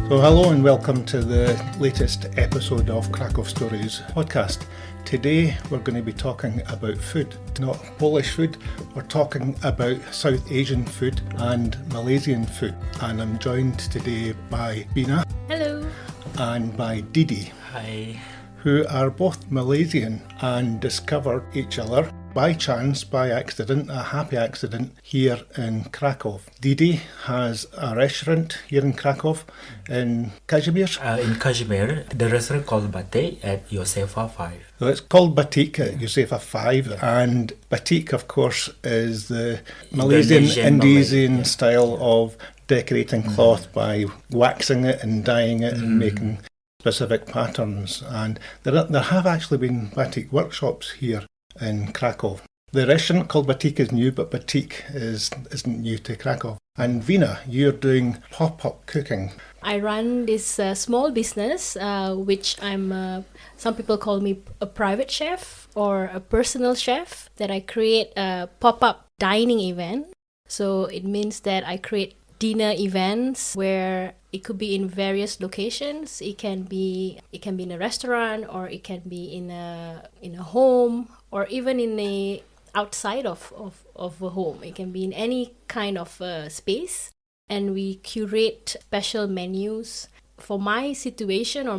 So hello and welcome to the latest episode of Kraków Stories Podcast. Today we're going to be talking about food, not Polish food, we're talking about South Asian food and Malaysian food. And I'm joined today by Veena. Hello. And by Didi. Hi. Who are both Malaysian and discovered each other by chance, by accident, a happy accident, here in Kraków. Didi has a restaurant here in Kraków, in Kazimierz. In Kazimierz, the restaurant called Batik at Josefa 5. So it's called Batik at Josefa 5, and Batik, of course, is the Indonesian style of decorating cloth by waxing it and dyeing it and making specific patterns. And there have actually been Batik workshops here in Kraków. The restaurant called Batik is new, but Batik isn't new to Kraków. And Veena, you're doing pop-up cooking. I run this small business, which some people call me a private chef or a personal chef, that I create a pop-up dining event. So it means that I create dinner events where it could be in various locations. It can be in a restaurant, or it can be in a home, or even in a outside of a home. It can be in any kind of space, and we curate special menus. For my situation or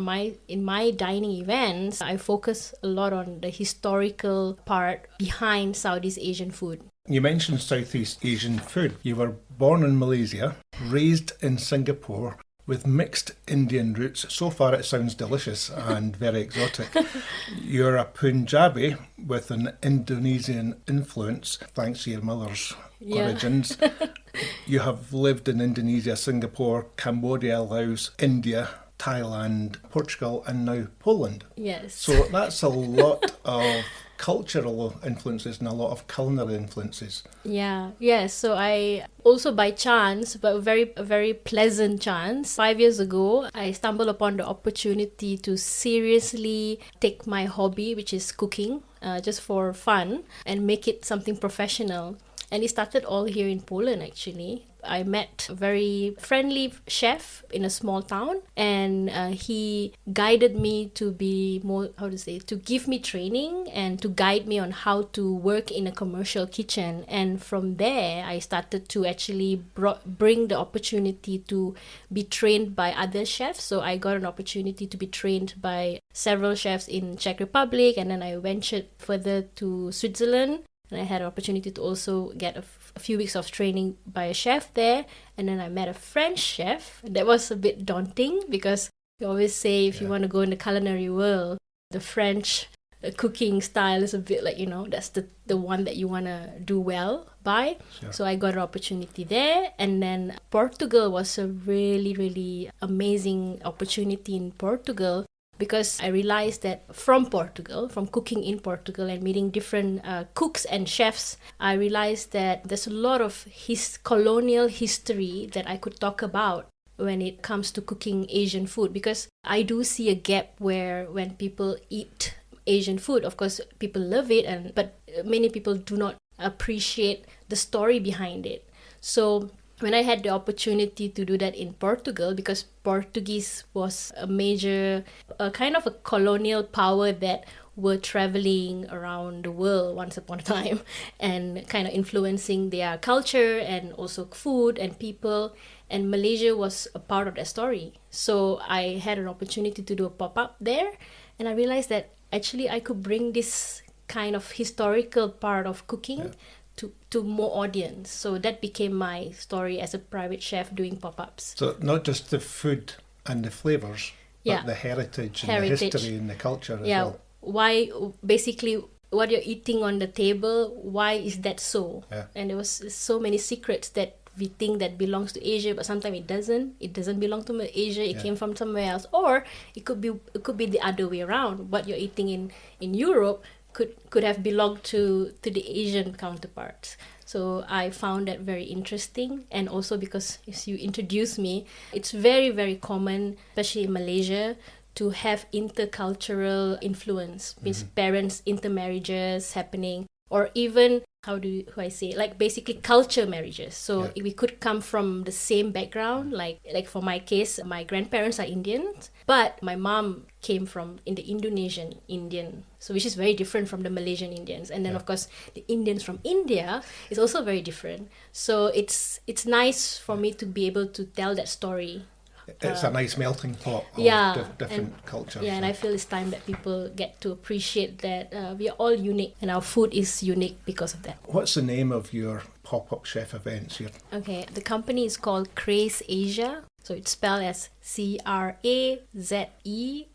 in my dining events, I focus a lot on the historical part behind Southeast Asian food. You mentioned Southeast Asian food. You were born in Malaysia, raised in Singapore, with mixed Indian roots. So far it sounds delicious and very exotic. You're a Punjabi with an Indonesian influence, thanks to your mother's origins. You have lived in Indonesia, Singapore, Cambodia, Laos, India, Thailand, Portugal, and now Poland. Yes. So that's a lot of cultural influences and a lot of culinary influences. So I also, by chance, but a very pleasant chance, 5 years ago I stumbled upon the opportunity to seriously take my hobby, which is cooking, just for fun, and make it something professional. And it started all here in Poland, actually. I met a very friendly chef in a small town, and he guided me to be more, to give me training and to guide me on how to work in a commercial kitchen. And from there, I started to actually bring the opportunity to be trained by other chefs. So I got an opportunity to be trained by several chefs in Czech Republic, and then I ventured further to Switzerland. And I had an opportunity to also get a few weeks of training by a chef there. And then I met a French chef. That was a bit daunting, because you always say if you want to go in the culinary world, the French cooking style is a bit like, that's the one that you want to do well by. Sure. So I got an opportunity there. And then Portugal was a really, really amazing opportunity in Portugal, because I realized that from cooking in Portugal and meeting different cooks and chefs, I realized that there's a lot of colonial history that I could talk about when it comes to cooking Asian food, because I do see a gap where when people eat Asian food, of course, people love it, but many people do not appreciate the story behind it. So when I had the opportunity to do that in Portugal, because Portuguese was a major, kind of a colonial power that were traveling around the world once upon a time and kind of influencing their culture and also food and people. And Malaysia was a part of that story. So I had an opportunity to do a pop-up there, and I realized that actually I could bring this kind of historical part of cooking to more audience. So that became my story as a private chef doing pop-ups. So not just the food and the flavours, but the heritage and the history and the culture as well. Why, basically, what you're eating on the table, why is that so? Yeah. And there was so many secrets that we think that belongs to Asia, but sometimes it doesn't. It doesn't belong to Asia. It came from somewhere else, or it could be the other way around. What you're eating in Europe could have belonged to the Asian counterparts. So I found that very interesting. And also because, as you introduced me, it's very, very common, especially in Malaysia, to have intercultural influence, means parents intermarriages happening. or even how I say, like basically culture marriages. So we could come from the same background, like for my case, my grandparents are Indians, but my mom came from in the Indonesian Indian, so which is very different from the Malaysian Indians. And then of course the Indians from India is also very different. So it's nice for me to be able to tell that story. It's a nice melting pot of different cultures. Yeah, and I feel it's time that people get to appreciate that we are all unique and our food is unique because of that. What's the name of your pop-up chef events here? Okay, the company is called Craze Asia. So it's spelled as Craze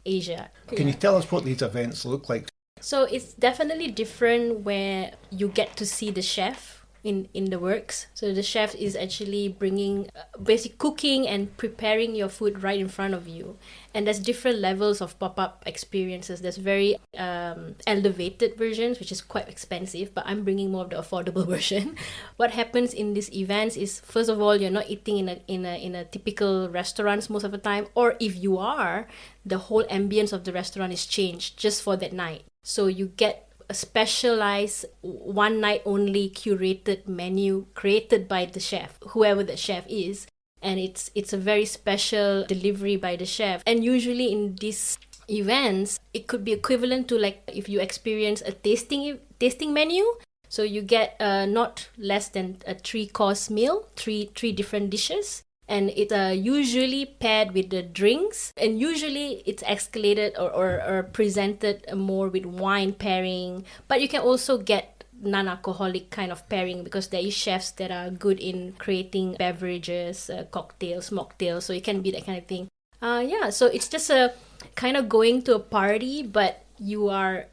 Asia. Can you tell us what these events look like? So it's definitely different where you get to see the chef in the works. So the chef is actually bringing basic cooking and preparing your food right in front of you. And there's different levels of pop-up experiences. There's very elevated versions, which is quite expensive, but I'm bringing more of the affordable version. What happens in these events is, first of all, you're not eating in a typical restaurants most of the time, or if you are, the whole ambience of the restaurant is changed just for that night. So you get a specialized one night only curated menu created by the chef, whoever the chef is, and it's a very special delivery by the chef. And usually in these events it could be equivalent to like if you experience a tasting menu. So you get not less than a 3-course meal, three different dishes. And it's usually paired with the drinks, and usually it's escalated or presented more with wine pairing. But you can also get non-alcoholic kind of pairing because there is chefs that are good in creating beverages, cocktails, mocktails. So it can be that kind of thing. So it's just a kind of going to a party, but you're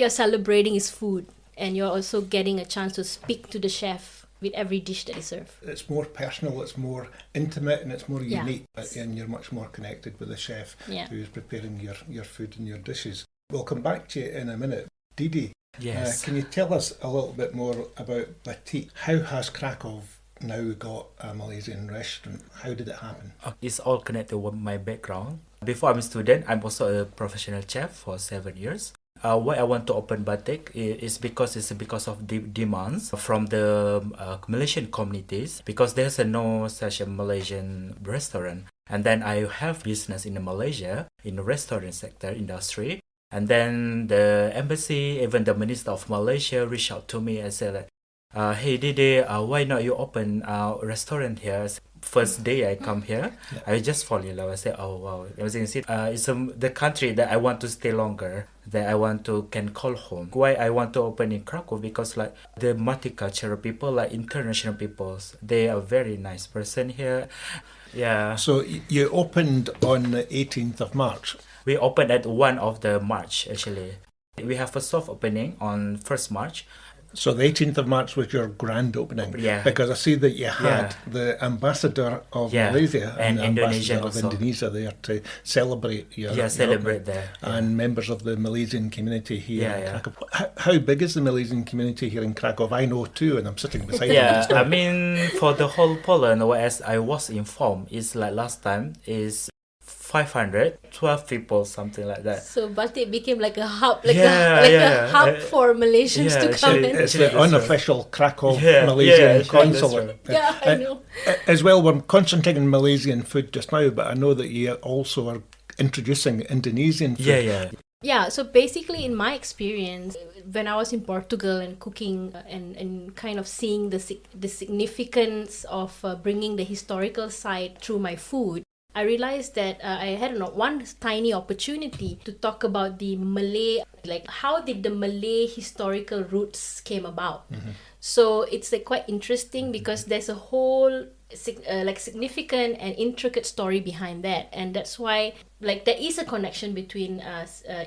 celebrating is food, and you're also getting a chance to speak to the chef with every dish that is served. It's more personal, it's more intimate, and it's more unique, and you're much more connected with the chef who's preparing your food and your dishes. We'll come back to you in a minute. Didi, can you tell us a little bit more about Batik? How has Kraków now got a Malaysian restaurant? How did it happen? It's all connected with my background. Before I'm a student, I'm also a professional chef for 7 years. Why I want to open Batik is because of the demands from the Malaysian communities, because there's no such a Malaysian restaurant. And then I have business in Malaysia in the restaurant sector industry. And then the embassy, even the Minister of Malaysia reached out to me and said, hey Didi, why not you open a restaurant here? First day I come here, I just fall in love. I say, oh wow, it's the country that I want to stay longer, that I want to can call home. Why I want to open in Kraków? Because like the multicultural people, like international peoples, they are very nice person here. Yeah. So you opened on the 18th of March. We opened at 1 of the March actually. We have a soft opening on 1st March. So the 18th of March was your grand opening, because I see that you had the ambassador of Malaysia and the ambassador of Indonesia there to celebrate your celebrate there, and members of the Malaysian community here in Kraków. How big is the Malaysian community here in Kraków? I know two, and I'm sitting beside them. I mean, for the whole Poland, as I was informed, is like last time is 512 people, something like that. So Batik became like a hub, a hub for Malaysians to come in. It's the unofficial Kraków Malaysian consulate. I know. As well, we're concentrating on Malaysian food just now, but I know that you also are introducing Indonesian food. Yeah, so basically in my experience, when I was in Portugal and cooking and kind of seeing the significance of bringing the historical side through my food, I realized that I had one tiny opportunity to talk about the Malay, like how did the Malay historical roots came about. Mm-hmm. So it's like quite interesting because there's a whole significant and intricate story behind that, and that's why like there is a connection between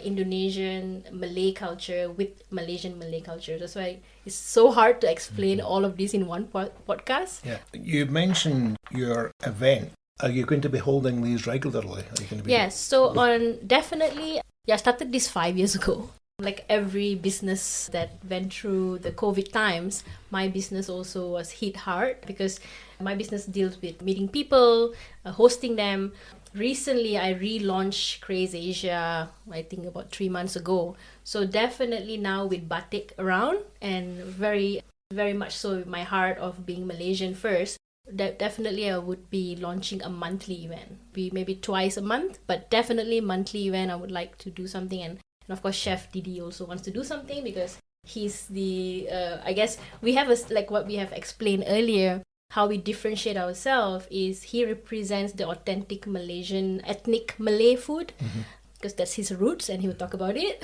Indonesian Malay culture with Malaysian Malay culture. That's why it's so hard to explain all of this in one podcast. Yeah, you mentioned your event. Are you going to be holding these regularly? Yes, so I started this 5 years ago. Like every business that went through the COVID times, my business also was hit hard because my business deals with meeting people, hosting them. Recently, I relaunched Craze Asia, I think about 3 months ago. So definitely now with Batik around, and very, very much so with my heart of being Malaysian first, definitely I would be launching a monthly event. Be maybe twice a month, but definitely monthly event. I would like to do something, and of course Chef Didi also wants to do something because he's the I guess we have like what we have explained earlier, how we differentiate ourselves is he represents the authentic Malaysian ethnic Malay food, because that's his roots and he will talk about it.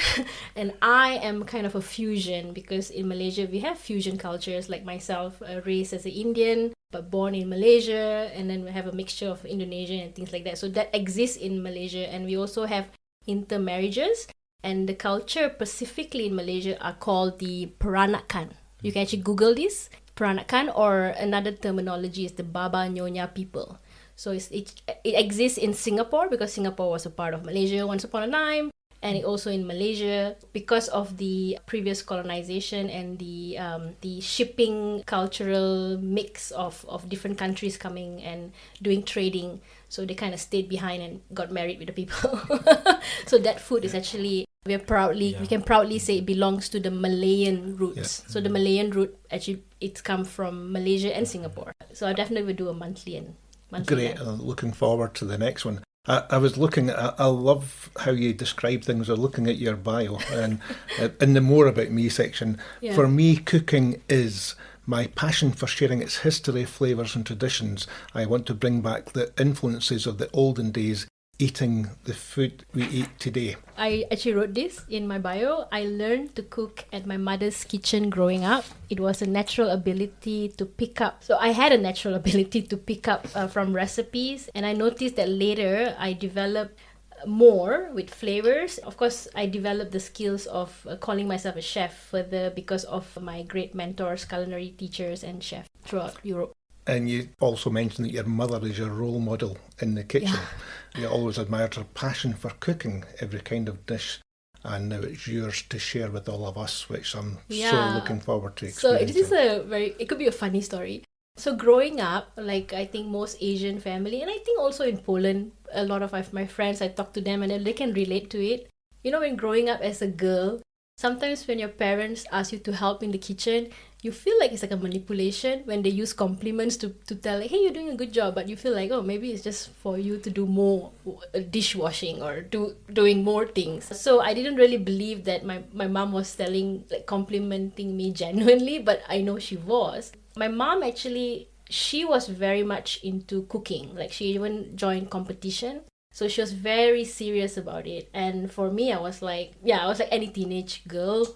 And I am kind of a fusion, because in Malaysia we have fusion cultures, like myself, raised as an Indian but born in Malaysia, and then we have a mixture of Indonesian and things like that. So that exists in Malaysia, and we also have intermarriages, and the culture specifically in Malaysia are called the Peranakan. You can actually Google this, Peranakan, or another terminology is the Baba Nyonya people. So it exists in Singapore because Singapore was a part of Malaysia once upon a time, and it also in Malaysia because of the previous colonization and the shipping cultural mix of different countries coming and doing trading. So they kind of stayed behind and got married with the people. So that food is actually we can proudly say it belongs to the Malayan roots. So the Malayan root actually it's come from Malaysia and Singapore. So I definitely would do a monthly. Great. Looking forward to the next one. I was looking at, I love how you describe things. I was looking at your bio and in the more about me section. Yeah. For me, cooking is my passion for sharing its history, flavours and traditions. I want to bring back the influences of the olden days, eating the food we eat today. I actually wrote this in my bio. I learned to cook at my mother's kitchen growing up. It was a natural ability to pick up. So I had a natural ability to pick up from recipes. And I noticed that later I developed more with flavors. Of course, I developed the skills of calling myself a chef further because of my great mentors, culinary teachers and chefs throughout Europe. And you also mentioned that your mother is your role model in the kitchen. Yeah. You always admired her passion for cooking every kind of dish, and now it's yours to share with all of us, which I'm so looking forward to experiencing. So it could be a funny story. So growing up, like I think most Asian family, and I think also in Poland, a lot of my friends, I talk to them and they can relate to it. You know, when growing up as a girl, sometimes when your parents ask you to help in the kitchen, you feel like it's like a manipulation when they use compliments to tell, like, hey, you're doing a good job, but you feel like, oh, maybe it's just for you to do more dishwashing or doing more things. So I didn't really believe that my mom was complimenting me genuinely, but I know she was. My mom actually, she was very much into cooking. Like she even joined competition. So she was very serious about it. And for me, I was like any teenage girl.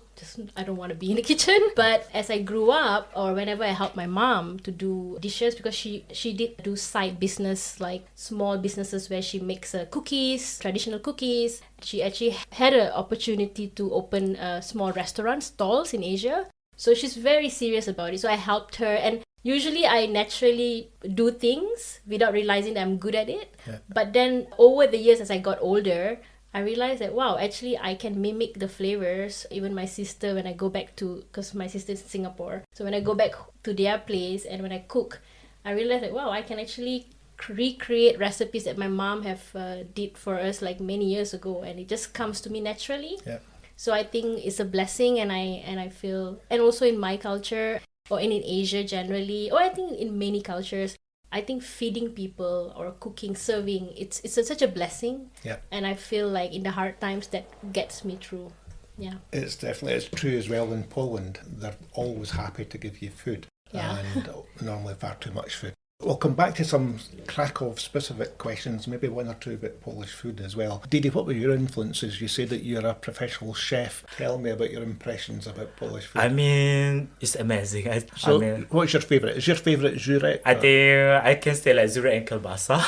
I don't want to be in the kitchen. But as I grew up, or whenever I helped my mom to do dishes, because she did do side business, like small businesses where she makes cookies, traditional cookies. She actually had an opportunity to open small restaurant stalls in Asia. So she's very serious about it. So I helped her, and usually I naturally do things without realizing that I'm good at it. Yeah. But then over the years as I got older, I realized that, wow, actually I can mimic the flavors. Even my sister, when I go back to, because my sister is in Singapore, so when I go back to their place and when I cook, I realized that, wow, I can actually recreate recipes that my mom have did for us like many years ago, and it just comes to me naturally. Yeah. So I think it's a blessing, and I feel, and also in my culture, or in Asia generally, or I think in many cultures, I think feeding people or cooking, serving, it's such a blessing. Yeah. And I feel like in the hard times that gets me through. Yeah. It's true as well in Poland. They're always happy to give you food. Yeah. And normally far too much food. We'll come back to some Kraków specific questions, maybe one or two about Polish food as well. Didi, what were your influences? You say that you're a professional chef. Tell me about your impressions about Polish food. I mean, it's amazing. What's your favourite? Is your favourite żurek? I think I can say like żurek and kielbasa.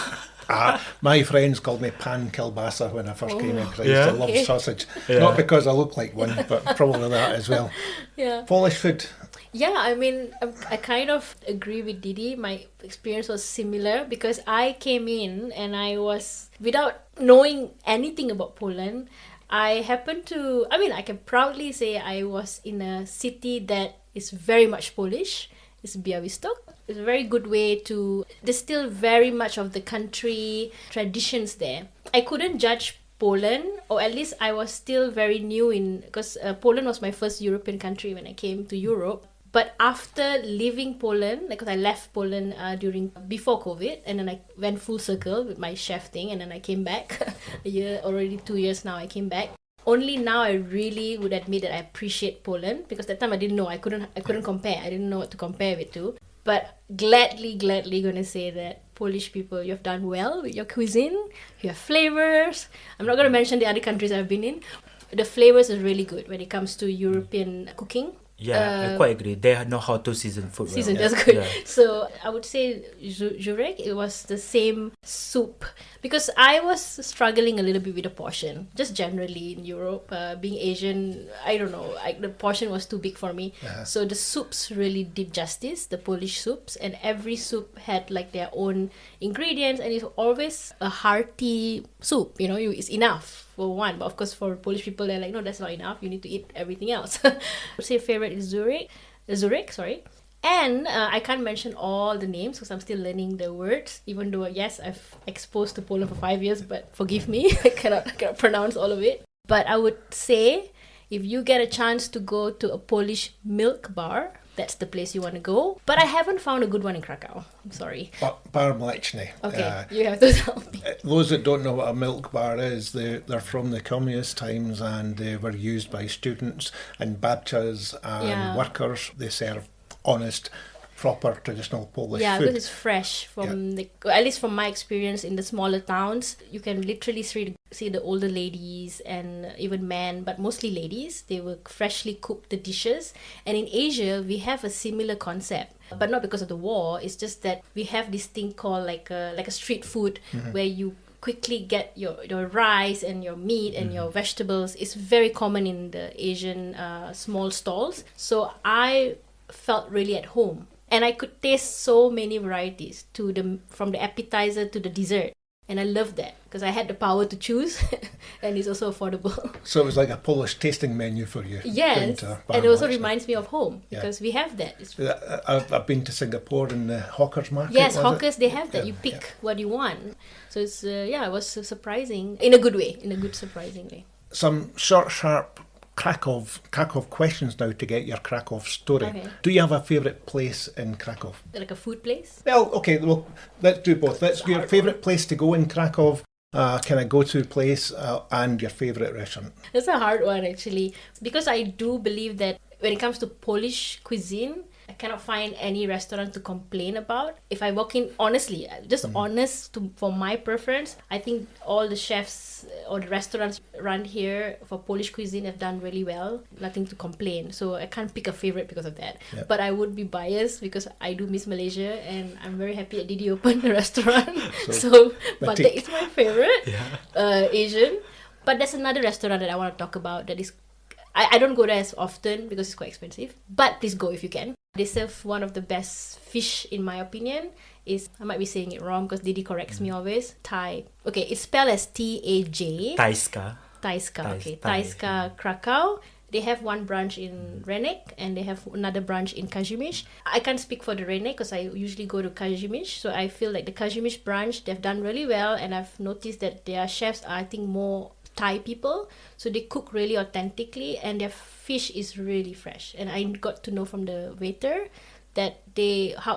My friends called me Pan Kielbasa when I first came in, because I used to love sausage. Yeah. Not because I look like one, but probably that as well. Yeah. Polish food. Yeah, I mean, I kind of agree with Didi. My experience was similar because I came in and I was, without knowing anything about Poland, I can proudly say I was in a city that is very much Polish. It's Białystok. It's a very good way to... There's still very much of the country traditions there. I couldn't judge Poland, or at least I was still very new because Poland was my first European country when I came to Europe. But after leaving Poland, because I left Poland before COVID, and then I went full circle with my chef thing, and then I came back already 2 years now. I came back. Only now I really would admit that I appreciate Poland, because that time I didn't know. I couldn't compare. I didn't know what to compare it to. But gladly gonna say that Polish people, you have done well with your cuisine. You have flavors. I'm not gonna mention the other countries I've been in. The flavors are really good when it comes to European cooking. Yeah, I quite agree. They know how to season food well. That's good. Yeah. So I would say Jurek, it was the same soup. Because I was struggling a little bit with the portion. Just generally in Europe, being Asian, I don't know, the portion was too big for me. Uh-huh. So the soups really did justice, the Polish soups. And every soup had like their own ingredients. And it's always a hearty soup. It's enough for one. But of course, for Polish people, they're like, no, that's not enough. You need to eat everything else. I would say favorite is Zurich. And I can't mention all the names because I'm still learning the words, even though, yes, I've exposed to Poland for 5 years, but forgive me, I cannot pronounce all of it. But I would say, if you get a chance to go to a Polish milk bar, that's the place you want to go. But I haven't found a good one in Krakow. I'm sorry. Bar Mleczny. Okay, you have to tell me. Those that don't know what a milk bar is, they're from the communist times, and they were used by students and babcias and workers. They serve honest, proper, traditional Polish food. Yeah, because it's fresh. At least from my experience in the smaller towns, you can literally see the older ladies and even men, but mostly ladies. They will freshly cook the dishes. And in Asia, we have a similar concept, but not because of the war. It's just that we have this thing called like a street food, where you quickly get your rice and your meat and your vegetables. It's very common in the Asian small stalls. So I felt really at home, and I could taste so many varieties from the appetizer to the dessert, and I loved that because I had the power to choose and it's also affordable. So it was like a Polish tasting menu for you. Yes, and it also reminds me of home because we have that. I've been to Singapore in the hawkers market. Yes, hawkers, they have that. You pick what you want. So it's it was surprising in a good way, surprising way. Some short, sharp Kraków questions now to get your Kraków story. Okay. Do you have a favourite place in Kraków? Like a food place? Well, okay, let's do both. Let's do your favourite place to go in Kraków, kind of go-to place, and your favourite restaurant. That's a hard one, actually, because I do believe that when it comes to Polish cuisine, I cannot find any restaurant to complain about. If I walk in, honestly, for my preference, I think all the chefs or the restaurants run here for Polish cuisine have done really well. Nothing to complain. So I can't pick a favorite because of that. Yep. But I would be biased because I do miss Malaysia, and I'm very happy that Didi opened a restaurant. So Batik is my favorite Asian. But there's another restaurant that I want to talk about that is... I don't go there as often because it's quite expensive. But please go if you can. They serve one of the best fish, in my opinion. I might be saying it wrong because Didi corrects me always. Thai. Okay, it's spelled as Taj. Tajska. Okay. Tajska, Krakow. They have one branch in Renek and they have another branch in Kazimierz. I can't speak for the Renek because I usually go to Kazimierz. So I feel like the Kazimierz branch, they've done really well, and I've noticed that their chefs are, I think, more Thai people, so they cook really authentically and their fish is really fresh. And I got to know from the waiter that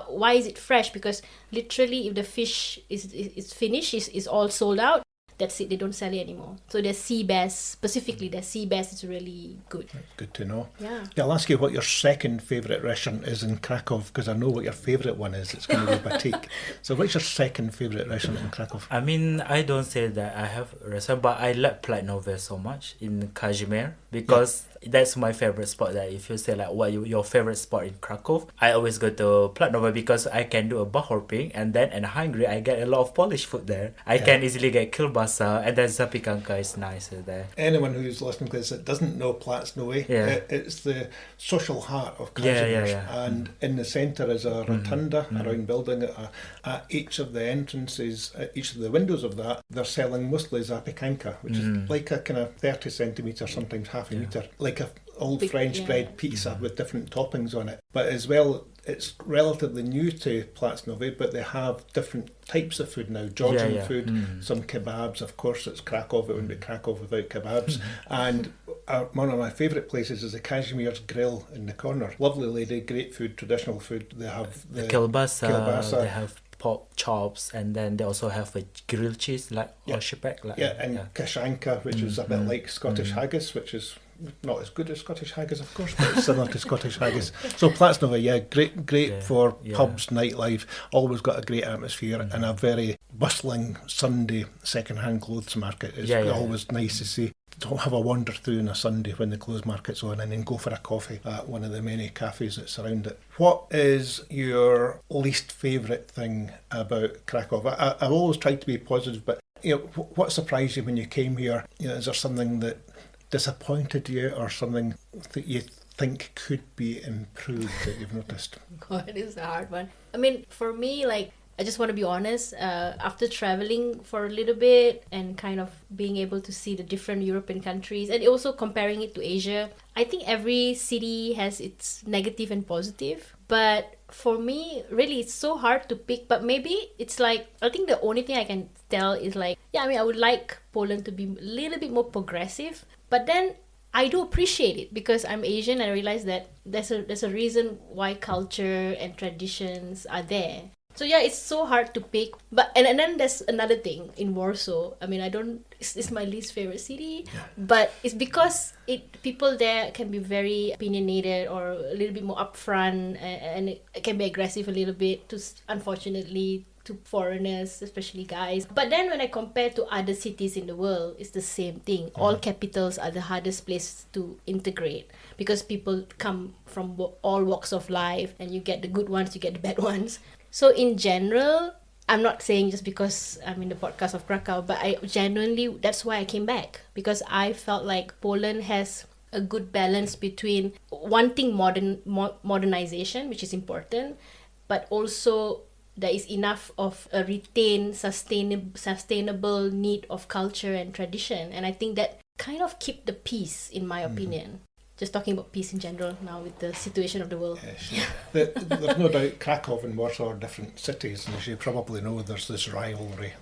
why is it fresh, because literally if the fish is finished, is all sold out, that's it, they don't sell it anymore. So their sea bass, specifically their sea bass, is really good. That's good to know. Yeah, I'll ask you what your second favourite restaurant is in Kraków, because I know what your favourite one is. It's going to be Batik. So what's your second favourite restaurant in Kraków? I mean, I don't say that I have a restaurant, but I like Plate Novel so much in Kazimierz, because That's my favorite spot. That if you say like what your favorite spot in Kraków, I always go to Platnowa because I can do a bar hopping, and then and hungry I get a lot of Polish food there. I can easily get kielbasa, and then zapiekanka is nice there. Anyone who's listening to this that doesn't know Platnowa, it's the social heart of Kazimierz, and in the centre is a rotunda, a round building. At each of the entrances, at each of the windows of that, they're selling mostly zapiekanka, which is like a kind of 30 centimetre, sometimes half a metre, like a old French bread pizza with different toppings on it. But as well, it's relatively new to Platnowa, but they have different types of food now. Georgian food, some kebabs. Of course, it's Kraków. It wouldn't be Kraków without kebabs. And one of my favourite places is the Kazimierz Grill in the corner. Lovely lady, great food, traditional food. They have the kielbasa. They have pork chops, and then they also have a grilled cheese like oshepek. Kashanka, which is a bit like Scottish haggis, which is not as good as Scottish haggis, of course, but it's similar to Scottish haggis. So Platnowa, great for pubs, nightlife, always got a great atmosphere, and a very bustling Sunday second-hand clothes market. It's always nice to see. Don't have a wander through on a Sunday when the clothes market's on, and then go for a coffee at one of the many cafes that surround it. What is your least favourite thing about Kraków? I've always tried to be positive, but what surprised you when you came here? Is there something that disappointed you, or something that you think could be improved that you've noticed? God, it's a hard one. I mean, for me, I just want to be honest, after traveling for a little bit and kind of being able to see the different European countries and also comparing it to Asia, I think every city has its negative and positive. But for me, really, it's so hard to pick. But maybe it's I think the only thing I can tell is I would like Poland to be a little bit more progressive. But then I do appreciate it because I'm Asian and I realize that there's a reason why culture and traditions are there. So it's so hard to pick. But and then there's another thing in Warsaw. I mean, it's my least favorite city, but it's because people there can be very opinionated or a little bit more upfront, and it can be aggressive a little bit, unfortunately, to foreigners, especially guys. But then when I compare to other cities in the world, it's the same thing. All capitals are the hardest place to integrate because people come from all walks of life, and you get the good ones, you get the bad ones. So in general, I'm not saying just because I'm in the podcast of Krakow, but I genuinely, that's why I came back, because I felt like Poland has a good balance between wanting modernization, which is important, but also there is enough of a retained sustainable need of culture and tradition. And I think that kind of keep the peace, in my opinion. Just talking about peace in general now with the situation of the world. There's no doubt Kraków and Warsaw are different cities, and as you probably know, there's this rivalry.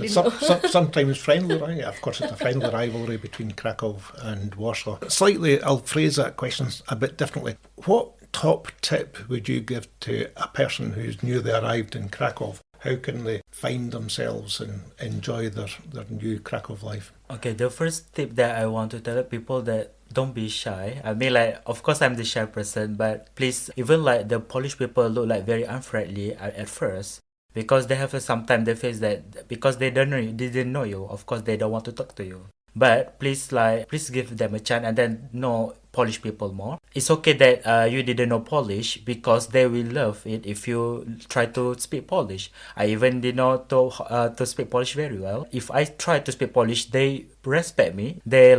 Sometimes friendly rivalry. Of course, it's a friendly rivalry between Kraków and Warsaw. Slightly, I'll phrase that question a bit differently. What top tip would you give to a person who's newly arrived in Kraków? How can they find themselves and enjoy their new Kraków life? Okay, the first tip that I want to tell people that don't be shy. I mean, of course I'm the shy person, but please, even the Polish people look very unfriendly at first, because they have sometimes they face that because they didn't know you. Of course, they don't want to talk to you. But please give them a chance and then know Polish people more. It's okay that you didn't know Polish, because they will love it if you try to speak Polish. I even didn't know to speak Polish very well. If I try to speak Polish, they respect me. They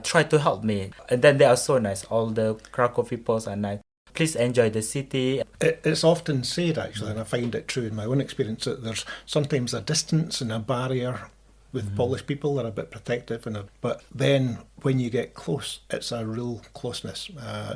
try to help me, and then they are so nice. All the Krakow people are nice. Please enjoy the city. It's often said, actually, and I find it true in my own experience, that there's sometimes a distance and a barrier with Polish people. They're a bit protective, but then when you get close, it's a real closeness,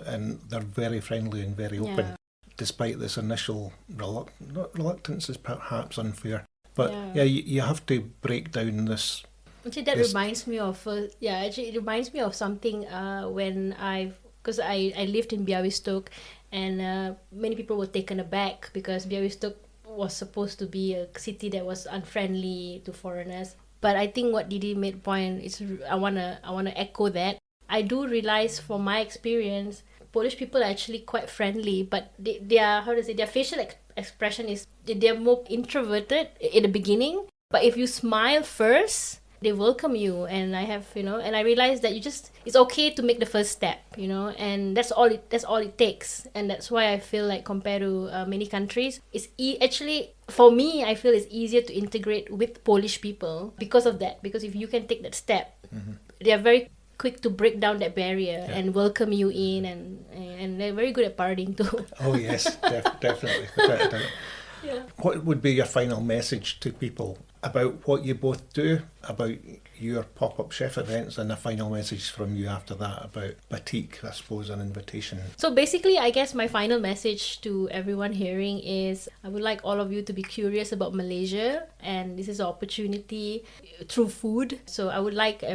and they're very friendly and very open, despite this initial reluctance is perhaps unfair. But you have to break down this. Actually, that reminds me of it reminds me of something because I lived in Białystok, and many people were taken aback because Białystok was supposed to be a city that was unfriendly to foreigners. But I think what Didi made point is I wanna echo that. I do realize from my experience, Polish people are actually quite friendly, but their facial expression is they're more introverted in the beginning. But if you smile first, they welcome you, and I have, and I realized that it's okay to make the first step, and that's all it takes. And that's why I feel like, compared to many countries, it's actually, for me, I feel it's easier to integrate with Polish people because of that. Because if you can take that step, they are very quick to break down that barrier and welcome you in, and they're very good at partying too. Oh yes, definitely. Without a doubt. Yeah. What would be your final message to people about what you both do, about your pop-up chef events, and a final message from you after that about Batik, I suppose, an invitation? So basically, I guess my final message to everyone hearing is, I would like all of you to be curious about Malaysia, and this is an opportunity through food. So I would like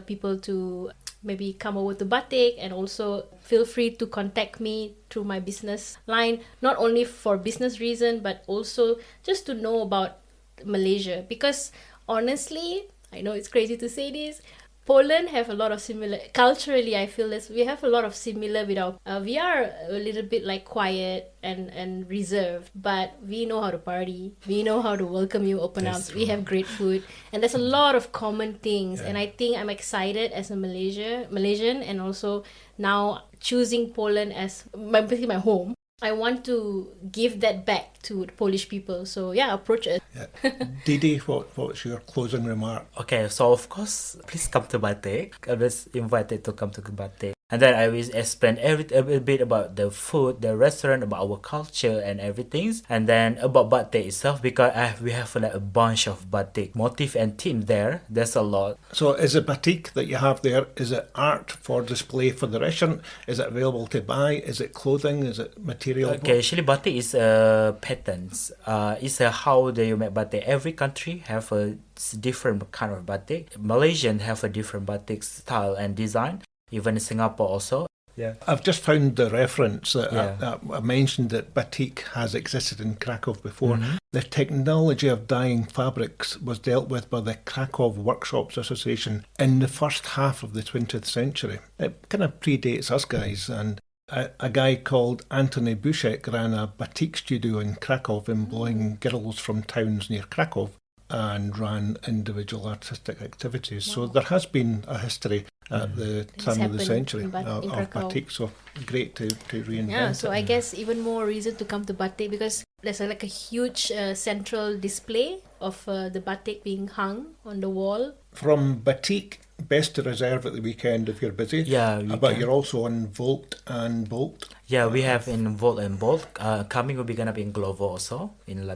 people to maybe come over to Batik, and also feel free to contact me through my business line, not only for business reason, but also just to know about Malaysia. Because honestly, I know it's crazy to say this, Poland have a lot of similar, culturally I feel this, we have a lot of similar with our, we are a little bit like quiet and reserved, but we know how to party, we know how to welcome you open arms, we have great food, and there's a lot of common things. And I think I'm excited as a Malaysian, and also now choosing Poland as basically my home. I want to give that back to the Polish people. So yeah, approach it. Yeah. Didi, what's your closing remark? Okay, so of course, please come to Batik. I was invited to come to Batik. And then I will explain a bit about the food, the restaurant, about our culture and everything. And then about Batik itself, because we have like a bunch of Batik motif and theme there. There's a lot. So is it Batik that you have there? Is it art for display for the restaurant? Is it available to buy? Is it clothing? Is it material? Okay, actually Batik is patterns. It's how do you make Batik. Every country have a different kind of Batik. Malaysian have a different Batik style and design. Even in Singapore also. Yeah. I've just found the reference that I mentioned that Batik has existed in Kraków before. The technology of dyeing fabrics was dealt with by the Kraków Workshops Association in the first half of the 20th century. It kind of predates us guys, and a guy called Antony Buszek ran a batik studio in Kraków, employing girls from towns near Kraków, and ran individual artistic activities. Wow. So there has been a history at the turn of the century of Batik. So great to reinvent it. Yeah, so I guess even more reason to come to Batik, because there's like a huge central display of the Batik being hung on the wall. From Batik, best to reserve at the weekend if you're busy. Yeah, but you're also on Volt and Bolt. Yeah, we have in Volt and Bolt. Coming will be gonna be in Glovo also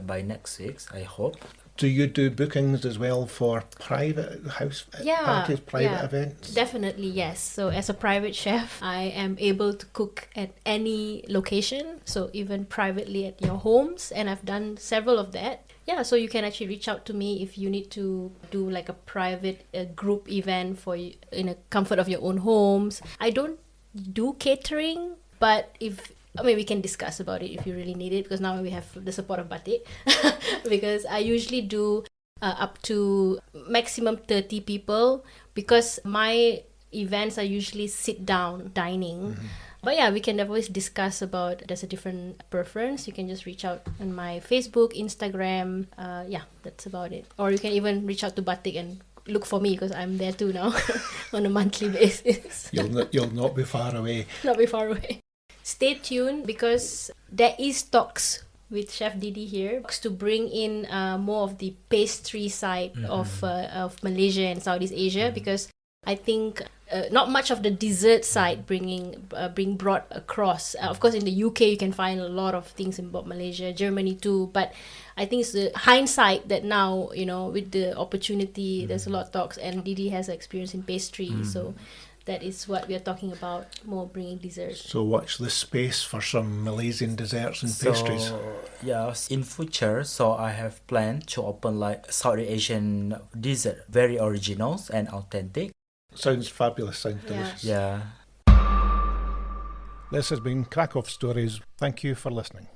by next week, I hope. Do you do bookings as well for private house parties, private events? Definitely, yes. So as a private chef, I am able to cook at any location, so even privately at your homes, and I've done several of that. Yeah, so you can actually reach out to me if you need to do like a private group event for you in the comfort of your own homes. I don't do catering, but we can discuss about it if you really need it, because now we have the support of Batik. Because I usually do up to maximum 30 people, because my events are usually sit down dining. But yeah, we can always discuss about, there's a different preference. You can just reach out on my Facebook, Instagram. Yeah, that's about it. Or you can even reach out to Batik and look for me, because I'm there too now on a monthly basis. You'll not be far away. Not be far away. Stay tuned, because there is talks with Chef Didi here to bring in more of the pastry side of Malaysia and Southeast Asia, because I think not much of the dessert side being brought across. Of course, in the UK you can find a lot of things about Malaysia, Germany too, but I think it's the hindsight that now, with the opportunity, there's a lot of talks, and Didi has experience in pastry, so that is what we are talking about, more bringing desserts. So watch this space for some Malaysian desserts and pastries. Yes, in future, so I have planned to open like Southeast Asian dessert, very originals and authentic. Sounds fabulous, sounds delicious. Yeah. This has been Kraków Stories. Thank you for listening.